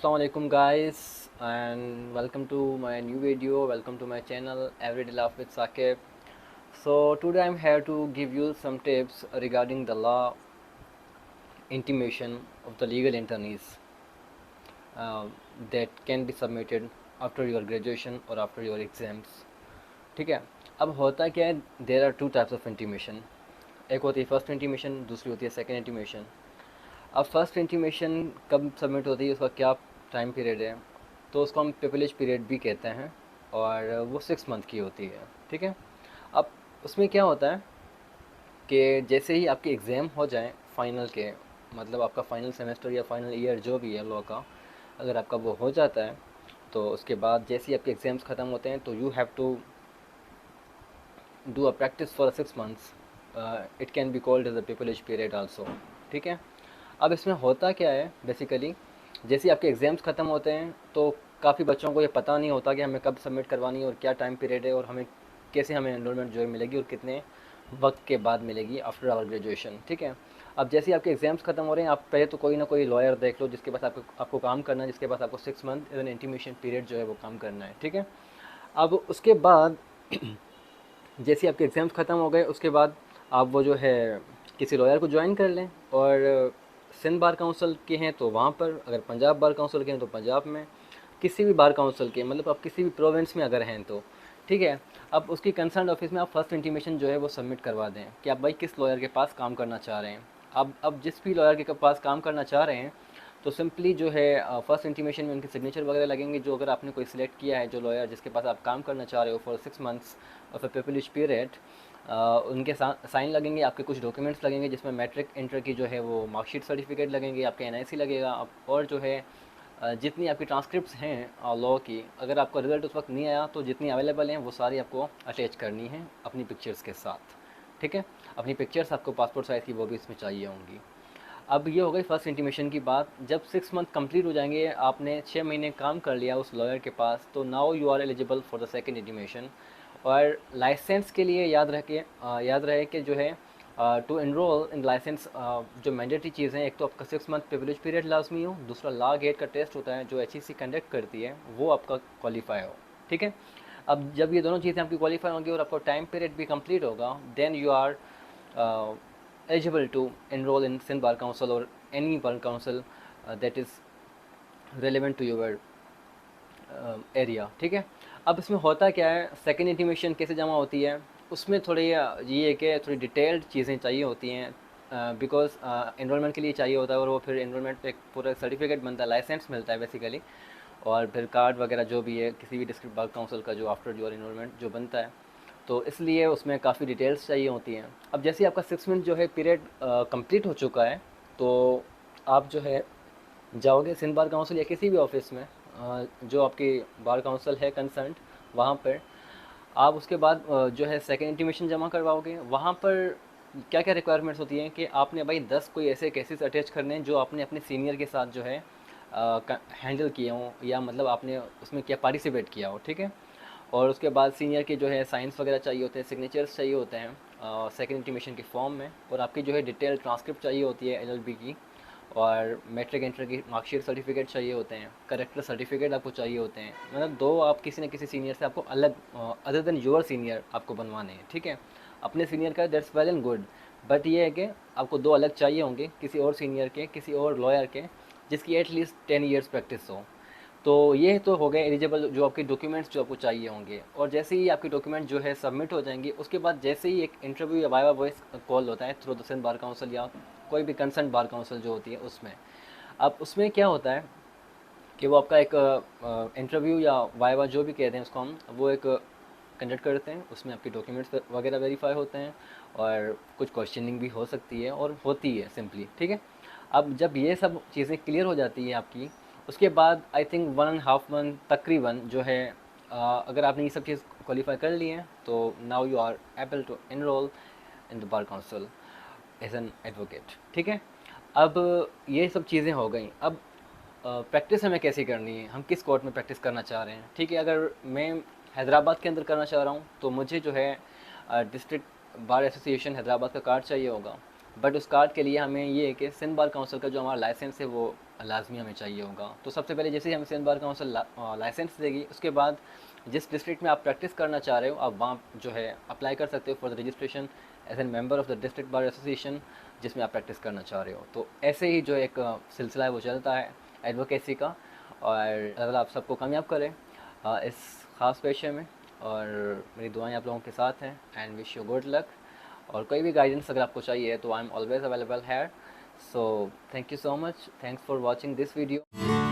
Assalamu alaikum guys, and welcome to my new video. Welcome to my channel Everyday Laugh with Saqib. So today I'm here to give you some tips regarding the law intimation of the legal attorneys uh, that can be submitted after your graduation or after your exams. ठीक है, अब होता क्या है, there are two types of intimation. एक होती है first intimation, दूसरी होती है सेकेंड इंटीमेशन. अब फर्स्ट इंटीमेशन कब सबमिट होती है, उसका क्या टाइम पीरियड है, तो उसको हम प्रिविलेज पीरियड भी कहते हैं और वो 6 मंथ की होती है. ठीक है, अब उसमें क्या होता है कि जैसे ही आपके एग्ज़ाम हो जाएं फाइनल के, मतलब आपका फाइनल सेमेस्टर या फाइनल ईयर जो भी है लॉ का, अगर आपका वो हो जाता है तो उसके बाद जैसे ही आपके एग्ज़ाम्स ख़त्म होते हैं तो you have to do a practice for 6 months. It can be called as a privilege period also. ठीक है, अब इसमें होता क्या है बेसिकली, जैसे आपके एग्ज़ाम्स ख़त्म होते हैं तो काफ़ी बच्चों को ये पता नहीं होता कि हमें कब सबमिट करवानी है और क्या टाइम पीरियड है और हमें कैसे हमें एनरोलमेंट जो है मिलेगी और कितने वक्त के बाद मिलेगी आफ्टर आवर ग्रेजुएशन. ठीक है, अब जैसे ही आपके एग्ज़ाम्स ख़त्म हो रहे हैं, आप पहले तो कोई ना कोई लॉयर देख लो जिसके पास आपको काम करना है, जिसके पास आपको 6 month as an intimation period जो है वो काम करना है. ठीक है, अब उसके बाद जैसे आपके एग्ज़ाम्स ख़त्म हो गए उसके बाद आप वो जो है किसी लॉयर को ज्वाइन कर लें, और सिंध बार काउंसिल के हैं तो वहाँ पर, अगर पंजाब बार काउंसिल के हैं तो पंजाब में, किसी भी बार काउंसिल के, मतलब आप किसी भी प्रोविंस में अगर हैं तो ठीक है, अब उसकी कंसर्न ऑफिस में आप फर्स्ट इंटीमेशन जो है वो सबमिट करवा दें कि आप भाई किस लॉयर के पास काम करना चाह रहे हैं. अब जिस भी लॉयर के पास काम करना चाह रहे हैं तो सिंपली जो है फर्स्ट इंटीमेशन में उनके सिग्नेचर वगैरह लगेंगे. जो अगर आपने कोई सिलेक्ट किया है, जो लॉयर जिसके पास आप काम करना चाह रहे हो for 6 months of A privilege period, उनके साइन लगेंगे, आपके कुछ डॉक्यूमेंट्स लगेंगे जिसमें मैट्रिक इंटर की जो है वो मार्कशीट सर्टिफिकेट लगेंगे, आपके एनआईसी लगेगा, और जो है जितनी आपकी ट्रांसक्रिप्ट्स हैं लॉ की, अगर आपका रिज़ल्ट उस वक्त नहीं आया तो जितनी अवेलेबल हैं वो सारी आपको अटैच करनी है अपनी पिक्चर्स के साथ. ठीक है, अपनी पिक्चर्स आपको पासपोर्ट साइज़ की वो भी इसमें चाहिए होंगी. अब ये हो गई फर्स्ट इंटीमेशन की बात. जब 6 मंथ कंप्लीट हो जाएंगे, आपने 6 महीने काम कर लिया उस लॉयर के पास, तो now you are eligible for the second intimation. और लाइसेंस के लिए याद रहे कि जो है टू एनरोल इन लाइसेंस, जो मैंडेटरी चीज़ें, एक तो आपका 6 मंथ प्रिविलेज पीरियड लाजमी हो, दूसरा लॉ गेट का टेस्ट होता है जो HEC कंडक्ट करती है, वो आपका क्वालिफाई हो. ठीक है, अब जब ये दोनों चीज़ें आपकी क्वालिफाई होंगी और आपका टाइम पीरियड भी कंप्लीट होगा, then you are eligible to enroll in Sindh Bar Council or any bar council that is relevant to your area. ठीक है, अब इसमें होता क्या है, सेकेंड इंटीमेशन कैसे जमा होती है, उसमें थोड़ी ये है कि थोड़ी डिटेल्ड चीज़ें चाहिए होती हैं, बिकॉज एनरोलमेंट के लिए चाहिए होता है, और वो फिर एनरोलमेंट पे एक पूरा सर्टिफिकेट बनता है, लाइसेंस मिलता है बेसिकली, और फिर कार्ड वगैरह जो भी है किसी भी डिस्ट्रिक्ट बार काउंसिल का जो आफ्टर योर एनरोलमेंट जो बनता है, तो इसलिए उसमें काफ़ी डिटेल्स चाहिए होती हैं. अब जैसे आपका 6 मंथ जो है पीरियड कंप्लीट हो चुका है, तो आप जो है जाओगे सिंध बार काउंसिल या किसी भी ऑफिस में जो आपकी बार काउंसिल है कंसर्न, वहाँ पर आप उसके बाद जो है सेकेंड इंटीमेशन जमा करवाओगे. वहाँ पर क्या क्या रिक्वायरमेंट्स होती हैं कि आपने भाई 10 कोई ऐसे केसेस अटैच करने हैं जो आपने अपने सीनियर के साथ जो है हैंडल किए हों, या मतलब आपने उसमें क्या पार्टिसिपेट किया हो. ठीक है, और उसके बाद सीनियर के जो है साइंस वगैरह चाहिए होते हैं, सिग्नेचर्स चाहिए होते हैं सेकेंड इंटीमेशन के फॉर्म में, और आपकी जो है डिटेल ट्रांसक्रिप्ट चाहिए होती है LLB की, और मैट्रिक इंटर की मार्कशीट सर्टिफिकेट चाहिए होते हैं, करेक्टर सर्टिफिकेट आपको चाहिए होते हैं. मतलब दो आप किसी न किसी सीनियर से आपको अलग, अदर देन योर सीनियर आपको बनवाने हैं. ठीक है, अपने सीनियर का that's well and good, but ये है कि आपको दो अलग चाहिए होंगे किसी और सीनियर के, किसी और लॉयर के जिसकी एटलीस्ट 10 ईयर्स प्रैक्टिस हो. तो ये तो हो गए एलिजिबल जो आपके डॉक्यूमेंट्स जो आपको चाहिए होंगे. और जैसे ही आपके डॉक्यूमेंट जो है सबमिट हो जाएंगे, उसके बाद जैसे ही एक इंटरव्यू या वाइवा वॉइस कॉल होता है through the Sindh bar council या कोई भी कंसर्न बार काउंसिल जो होती है उसमें, अब उसमें क्या होता है कि वो आपका एक इंटरव्यू या वाइवा जो भी कहते हैं उसको हम, वो एक कंडक्ट करते हैं. उसमें आपके डॉक्यूमेंट्स वगैरह वेरीफाई होते हैं और कुछ क्वेश्चनिंग भी हो सकती है और होती है सिंपली. ठीक है, अब जब ये सब चीज़ें क्लियर हो जाती है आपकी, उसके बाद आई थिंक 1.5 मंथ तकरीबन जो है अगर आपने ये सब चीज़ क्वालिफाई कर ली है, तो now you are able to enrol in the bar council as an advocate. ठीक है, अब ये सब चीज़ें हो गई. अब प्रैक्टिस हमें कैसे करनी है, हम किस कोर्ट में प्रैक्टिस करना चाह रहे हैं. ठीक है, अगर मैं हैदराबाद के अंदर करना चाह रहा हूँ तो मुझे जो है डिस्ट्रिक्ट बार एसोसिएशन हैदराबाद का कार्ड चाहिए होगा. बट उस कार्ड के लिए हमें ये है कि सिंध बार काउंसिल का जो हमारा लाइसेंस है वो लाजमी हमें चाहिए होगा। तो सबसे पहले जैसे ही हमें सिंध बार काउंसिल लाइसेंस देगी, उसके बाद जिस डिस्ट्रिक्ट में आप प्रैक्टिस करना चाह रहे हो आप वहाँ जो है अप्लाई कर सकते हो for the registration as a member of the district bar association जिसमें आप प्रैक्टिस करना चाह रहे हो। तो ऐसे ही जो एक सिलसिला है वो चलता है एडवोकेसी का, और अगर आप सबको कामयाब करें इस ख़ास पेशे में, और मेरी दुआएं आप लोगों के साथ हैं and wish you good luck. और कोई भी गाइडेंस अगर आपको चाहिए तो आई एम ऑलवेज अवेलेबल है। So thank you so much, thanks for watching this video.